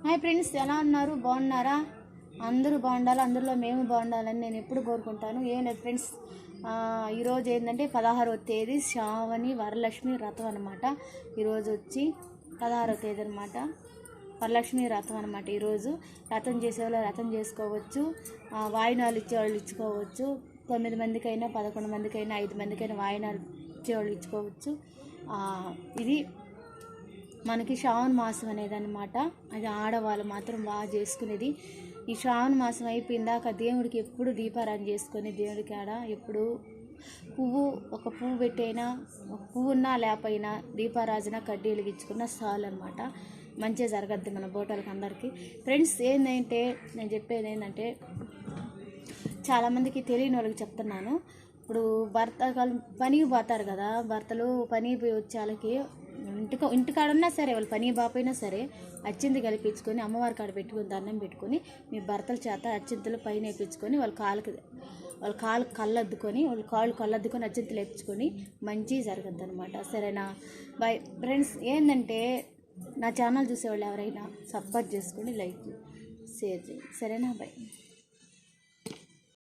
Hi friends, ఎలా ఉన్నారు? బాగున్నారా? అందరూ బాగుండాలి, అందులో మేము బాగుండాలని నేను ఎప్పుడు కోరుకుంటాను. ఏం లేదు ఫ్రెండ్స్, ఈరోజు ఏంటంటే 16వ తేదీ శ్రావణి వరలక్ష్మి వ్రతం అనమాట. ఈరోజు వచ్చి 16వ తేదీ అనమాట, వరలక్ష్మి వ్రతం అనమాట. ఈరోజు వ్రతం చేసేవాళ్ళు వ్రతం చేసుకోవచ్చు, వాయినాలు ఇచ్చేవాళ్ళు ఇచ్చుకోవచ్చు. 9 మందికైనా 11 మందికైనా 5 మందికైనా వాయినాలు ఇచ్చేవాళ్ళు ఇచ్చుకోవచ్చు. ఇది మనకి శ్రావణ మాసం అనేది అనమాట. అది ఆడవాళ్ళు మాత్రం బాగా చేసుకునేది. ఈ శ్రావణ మాసం అయిపోయిందాక దేవుడికి ఎప్పుడు దీపారాధన చేసుకొని దేవుడికి ఆడ ఎప్పుడు ఒక పువ్వు పెట్టైనా, ఒక పువ్వు ఉన్నా లేకపోయినా దీపారాజన కడ్డీలు ఇచ్చుకున్న చాలు అనమాట. మంచిగా జరగద్ది మన బోటలకు అందరికీ. ఫ్రెండ్స్, ఏంటంటే నేను చెప్పేది ఏంటంటే, చాలామందికి తెలియని వాళ్ళకి చెప్తున్నాను. ఇప్పుడు భర్త పనికి పోతారు కదా, భర్తలు పనికి పోయి వచ్చేళ్ళకి ఇంటికాడన్నా సరే, వాళ్ళు పని బాపైనా సరే అచ్చింది కలిపించుకొని అమ్మవారి కాడ పెట్టుకొని దండం పెట్టుకొని మీ భర్తల చేత అచ్చింతలు పైన వేయించుకొని వాళ్ళ కాలు కళ్ళద్దుకొని అచ్చింతలు వేయించుకొని మంచిగా జరగద్దు అనమాట. సరేనా? Bye friends. ఏంటంటే నా ఛానల్ చూసేవాళ్ళు ఎవరైనా సబ్స్క్రైబ్ చేసుకొని లైక్ షేర్ చేయండి. సరేనా? బై.